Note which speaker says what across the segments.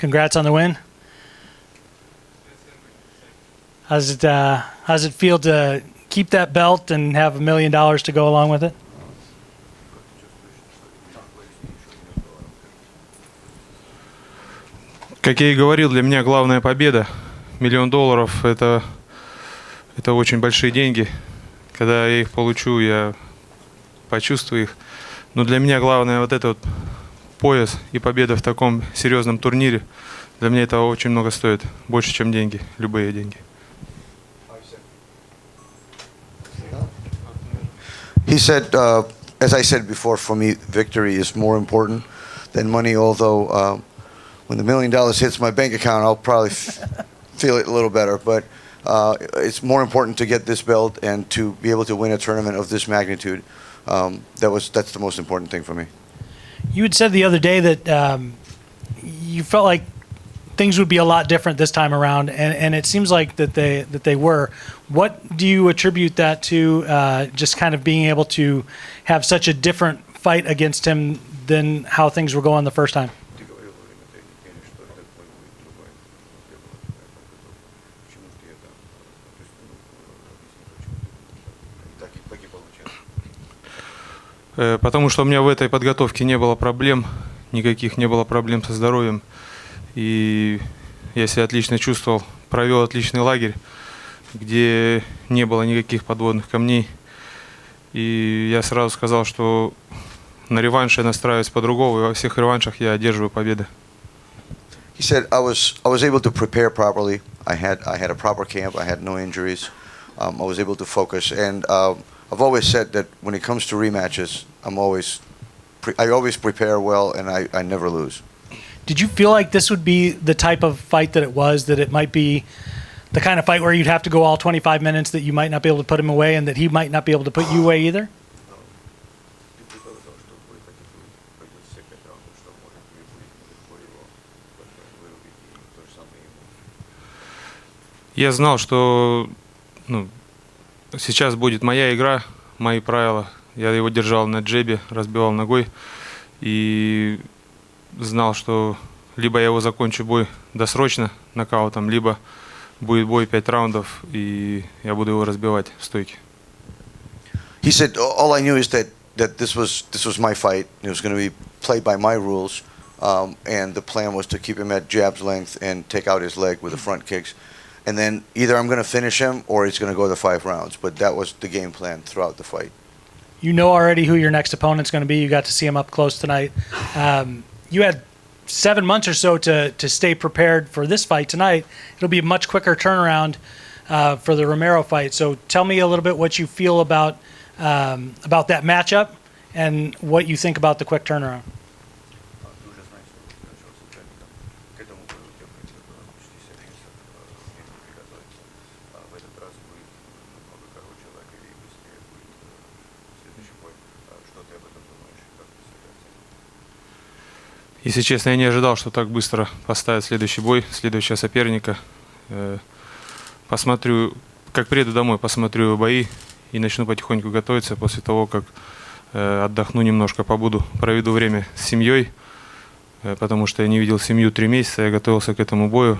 Speaker 1: Congrats on the win. How's it feel to keep that belt and have $1 million to go along with it?
Speaker 2: Как я и говорил, для меня главная победа. $1 миллион это очень большие деньги. Когда я их получу, я почувствую их. Но для меня главное вот этот пояс и победа в таком серьезном турнире. Для меня это очень много стоит. Больше, чем деньги. Любые деньги.
Speaker 3: He said, as I said before, for me, victory is more important than money, although when the $1 million hits my bank account, I'll probably feel it a little better. But it's more important to get this belt and to be able to win a tournament of this magnitude. That's the most important thing for me.
Speaker 1: You had said the other day that you felt like things would be a lot different this time around, and it seems like that they were. What do you attribute that to? Just kind of being able to have such a different fight against him than how things were going the first time.
Speaker 2: Потому что у меня в этой подготовке не было проблем, никаких не было проблем со здоровьем. И я себя отлично чувствовал, провел отличный лагерь, где не было никаких подводных камней. И я сразу сказал, что на реванше я настраиваюсь по-другому, и во всех реваншах я одерживаю победы.
Speaker 3: He said, I was able to prepare properly. I had a proper camp. I had no injuries. I was able to focus, and I've always said that when it comes to rematches, I always prepare well, and I never lose.
Speaker 1: Did you feel like this would be the type of fight that it was, that it might be the kind of fight where you'd have to go all 25 minutes, that you might not be able to put him away, and that he might not be able to put you away either?
Speaker 2: Я знал, что сейчас будет моя игра, мои правила. Я его держал на джебе, разбивал ногой. И знал, что либо я его закончу бой досрочно нокаутом, либо будет бой 5 раундов, и я буду его разбивать в стойке.
Speaker 3: He said, all I knew is that this was my fight. It was going to be played by my rules, and the plan was to keep him at jab's length and take out his leg with the front kicks. And then either I'm going to finish him or he's going to go the 5 rounds. But that was the game plan throughout the fight.
Speaker 1: You know already who your next opponent's going to be. You got to see him up close tonight. You had 7 months or so to stay prepared for this fight tonight. It'll be a much quicker turnaround for the Romero fight. So tell me a little bit what you feel about that matchup and what you think about the quick turnaround.
Speaker 2: Если честно, я не ожидал, что так быстро поставят следующий бой, следующего соперника. Посмотрю, как приеду домой, посмотрю бои и начну потихоньку готовиться после того, как отдохну немножко, проведу время с семьей, потому что я не видел семью 3 месяца, я готовился к этому бою.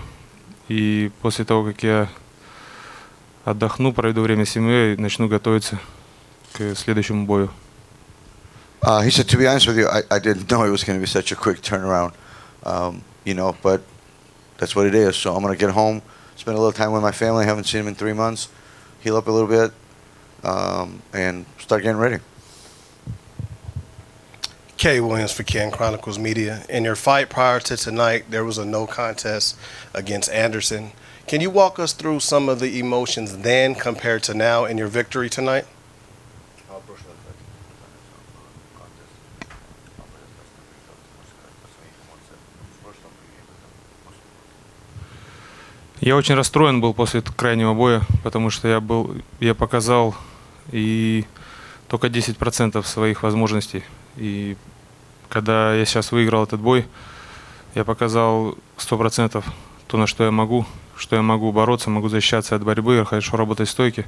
Speaker 2: И после того, как я отдохну, проведу время с семьей, начну готовиться к следующему бою.
Speaker 3: He said, to be honest with you, I didn't know it was going to be such a quick turnaround, but that's what it is. So I'm going to get home, spend a little time with my family. I haven't seen them in 3 months, heal up a little bit, and start getting ready.
Speaker 4: Kay Williams for Ken Chronicles Media. In your fight prior to tonight, there was a no contest against Anderson. Can you walk us through some of the emotions then compared to now in your victory tonight?
Speaker 2: Я очень расстроен был после крайнего боя, потому что я показал и только 10% своих возможностей. И когда я сейчас выиграл этот бой, я показал 100% то, на что я могу бороться, могу защищаться от борьбы, хорошо работать в стойке.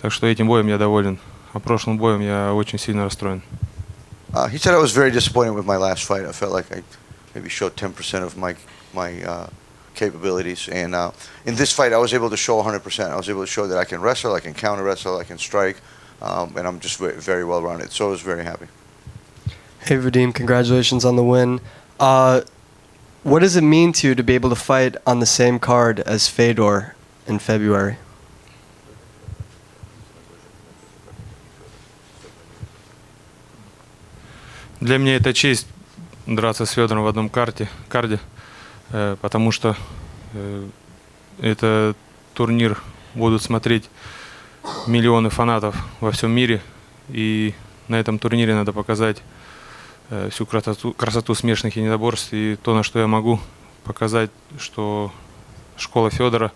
Speaker 2: Так что этим боем я доволен. А прошлым боем я очень сильно расстроен.
Speaker 3: He said I was very disappointed with my last fight. I felt like I maybe showed 10% of my my capabilities. And in this fight, I was able to show 100%. I was able to show that I can wrestle, I can counter wrestle, I can strike, and I'm just very, very well rounded. So I was very happy.
Speaker 5: Hey Vadim, congratulations on the win. What does it mean to you to be able to fight on the same card as Fedor in February?
Speaker 2: Для меня это честь драться с Федором в одном карде, потому что этот турнир будут смотреть миллионы фанатов во всем мире, и на этом турнире надо показать всю красоту смешанных единоборств и то, на что я могу показать, что школа Федора,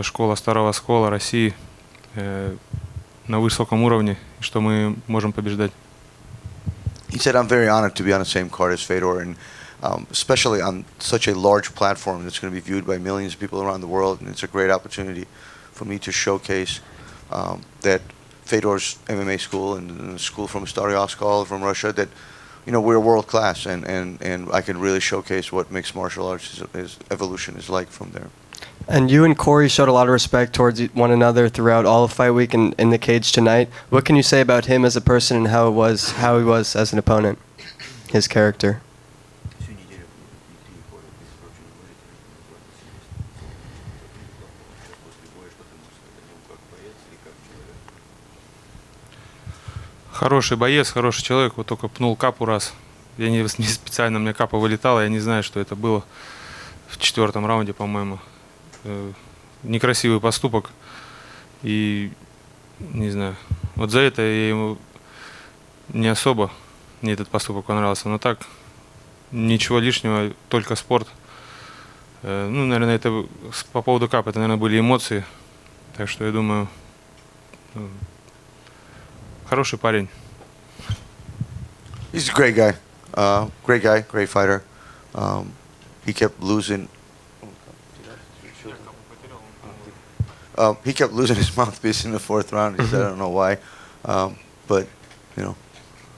Speaker 2: школа Старого Оскола России на высоком уровне, и что мы можем побеждать.
Speaker 3: He said, I'm very honored to be on the same card as Fedor, and especially on such a large platform that's going to be viewed by millions of people around the world, and it's a great opportunity for me to showcase that Fedor's MMA school and the school from Starый Oskol from Russia, that we're world class, and I can really showcase what mixed martial arts evolution is like from there.
Speaker 5: And you and Corey showed a lot of respect towards one another throughout all of Fight Week and in the cage tonight. What can you say about him as a person and how he was as an opponent, his character?
Speaker 2: Хороший боец, хороший человек, вот только пнул капу раз. Я не специально, у меня капа вылетала, я не знаю, что это было в 4-м раунде, по-моему. Некрасивый поступок. И не знаю, вот за это я ему не особо, мне этот поступок понравился. Но так, ничего лишнего, только спорт. Ну, наверное, это по поводу капа, это, наверное, были эмоции. Так что я думаю, хороший парень.
Speaker 3: He's a great guy. Great fighter. He kept losing. He kept losing his mouthpiece in the 4th round. He said, I don't know why. But,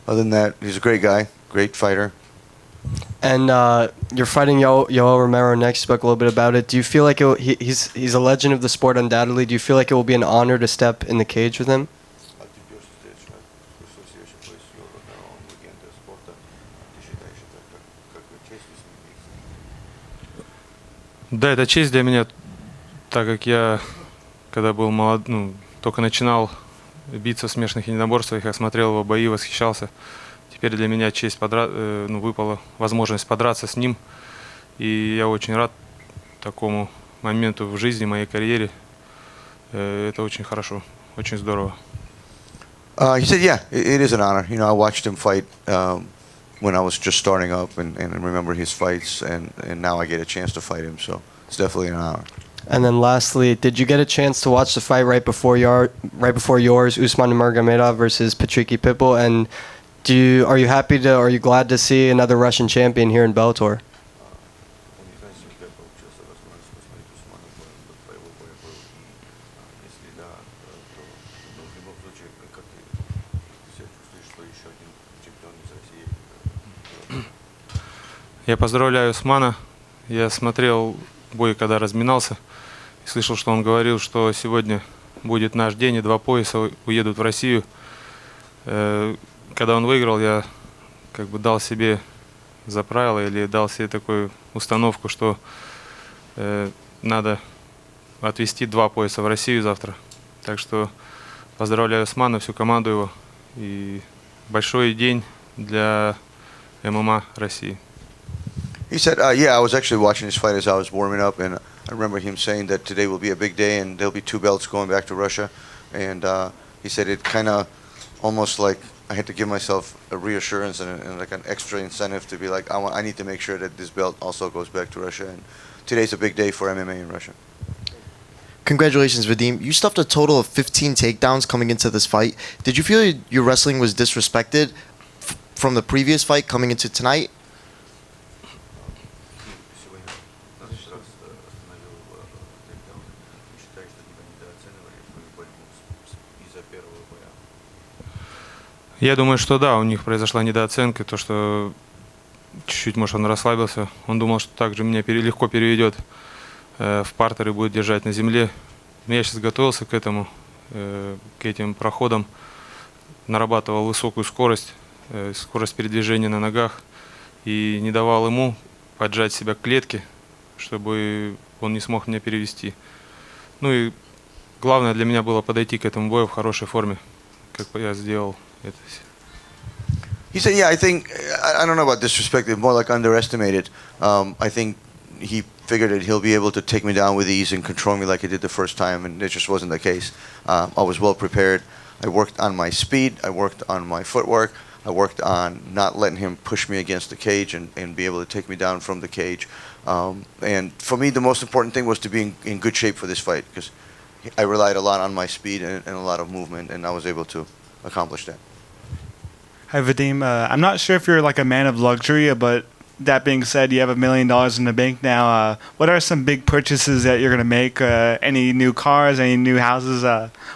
Speaker 3: other than that, he's a great guy, great fighter.
Speaker 5: And you're fighting Yoel Romero next. You spoke a little bit about it. Do you feel like he's a legend of the sport undoubtedly. Do you feel like it will be an honor to step in the cage with him?
Speaker 2: Да, это честь для меня, так как я, когда был молод, только начинал биться в смешанных единоборствах, я смотрел его бои, восхищался. Теперь для меня честь выпала возможность подраться с ним, и я очень рад такому моменту в жизни, моей карьере. Это очень хорошо, очень здорово.
Speaker 3: He said, yeah, it is an honor. I watched him fight when I was just starting up, and remember his fights, and now I get a chance to fight him, so it's definitely an honor.
Speaker 5: And then lastly, did you get a chance to watch the fight right before yours, Usman Nurmagomedov versus Patricky Pitbull? And are you glad to see another Russian champion here in Bellator?
Speaker 2: Я поздравляю Усмана. Я смотрел бой, когда разминался, и слышал, что он говорил, что сегодня будет наш день, и 2 пояса уедут в Россию. Когда он выиграл, я дал себе за правило или дал себе такую установку, что надо отвезти 2 пояса в Россию завтра. Так что поздравляю Усмана, всю команду его, и большой день для ММА России.
Speaker 3: He said, yeah, I was actually watching his fight as I was warming up, and I remember him saying that today will be a big day and there'll be 2 belts going back to Russia. And he said it kind of almost like I had to give myself a reassurance and like an extra incentive to be like, I need to make sure that this belt also goes back to Russia. And today's a big day for MMA in Russia.
Speaker 6: Congratulations, Vadim. You stuffed a total of 15 takedowns coming into this fight. Did you feel your wrestling was disrespected from the previous fight coming into tonight?
Speaker 2: Я думаю, что да, у них произошла недооценка, то, что чуть-чуть, может, он расслабился. Он думал, что также меня легко переведет в партер и будет держать на земле. Но я сейчас готовился к этому, к этим проходам. Нарабатывал высокую скорость, скорость передвижения на ногах. И не давал ему поджать себя к клетке, чтобы он не смог меня перевести. Ну и главное для меня было подойти к этому бою в хорошей форме, как я сделал это.
Speaker 3: He said, yeah, I think, I don't know about disrespected, more like underestimated. I think he figured that he'll be able to take me down with ease and control me like he did the first time, and it just wasn't the case. I was well prepared. I worked on my speed. I worked on my footwork. I worked on not letting him push me against the cage and be able to take me down from the cage. And for me, the most important thing was to be in good shape for this fight, because I relied a lot on my speed and a lot of movement, and I was able to accomplish that.
Speaker 7: Hi, Vadim. I'm not sure if you're like a man of luxury, but that being said, you have $1 million in the bank now. What are some big purchases that you're going to make? Any new cars, any new houses?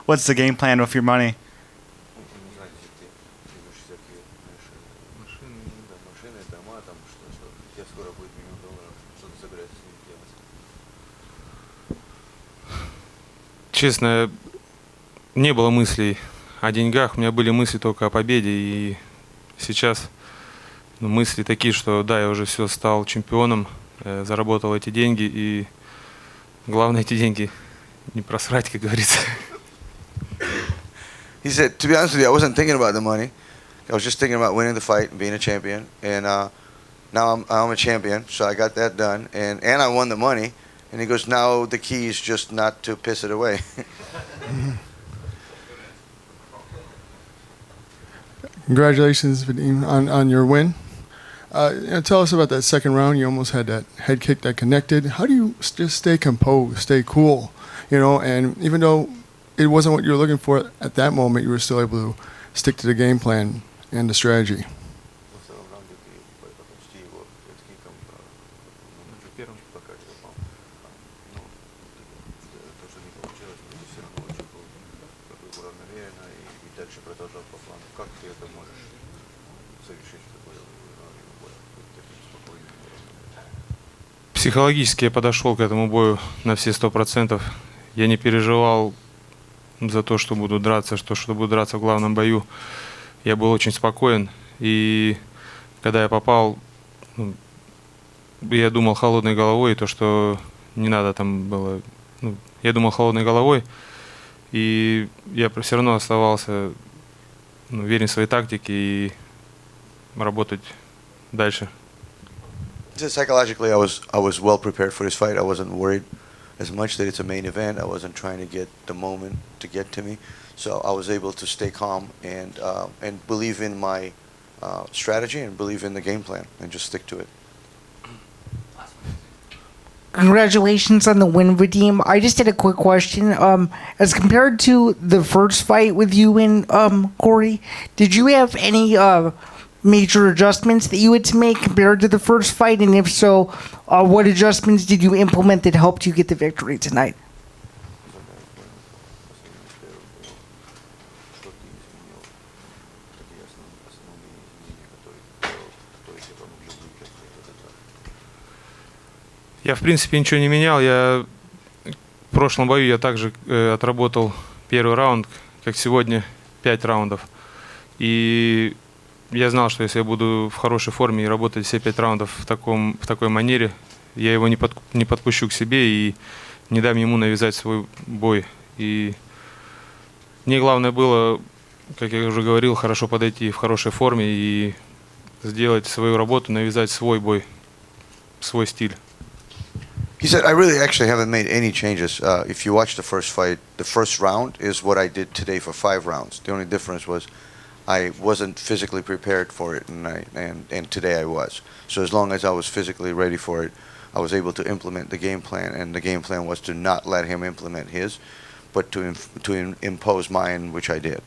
Speaker 7: What's the game plan with your money?
Speaker 2: Честно, не было мыслей о деньгах, у меня были мысли только о победе, и сейчас мысли такие, что да, я уже все, стал чемпионом, заработал эти деньги, и главное эти деньги не просрать, как говорится.
Speaker 3: He said, to be honest with you, I wasn't thinking about the money. I was just thinking about winning the fight and being a champion. And now I'm a champion, so I got that done. And I won the money. And he goes, now the key is just not to piss it away.
Speaker 8: Congratulations, Vadim, on your win. Tell us about that second round. You almost had that head kick that connected. How do you just stay composed, stay cool? And even though it wasn't what you were looking for at that moment, you were still able to stick to the game plan and the strategy.
Speaker 2: Психологически я подошел к этому бою на все 100%. Я не переживал за то, что буду драться, что буду драться в главном бою. Я был очень спокоен. И когда я попал, я думал холодной головой, то, что не надо там было. Я думал холодной головой, и я все равно оставался верен своей тактике и работать дальше.
Speaker 3: Psychologically, I was well prepared for this fight. I wasn't worried as much that it's a main event. I wasn't trying to get the moment to get to me, so I was able to stay calm and believe in my strategy and believe in the game plan and just stick to it.
Speaker 9: Congratulations on the win, Vadim. I just had a quick question. As compared to the first fight with you and Corey, did you have any major adjustments that you had to make compared to the first fight? And if so, what adjustments did you implement that helped you get the victory tonight?
Speaker 2: Я, в принципе, ничего не менял. В прошлом бою я также отработал первый раунд, как сегодня, 5 раундов. И я знал, что если я буду в хорошей форме и работать все 5 раундов в такой манере, я его не подпущу к себе и не дам ему навязать свой бой. И мне главное было, как я уже говорил, хорошо подойти в хорошей форме и сделать свою работу, навязать свой бой, свой стиль.
Speaker 3: He said, I really actually haven't made any changes. If you watch the first fight, the first round is what I did today for 5 rounds. The only difference was I wasn't physically prepared for it, and today I was. So as long as I was physically ready for it, I was able to implement the game plan, and the game plan was to not let him implement his, but to impose mine, which I did.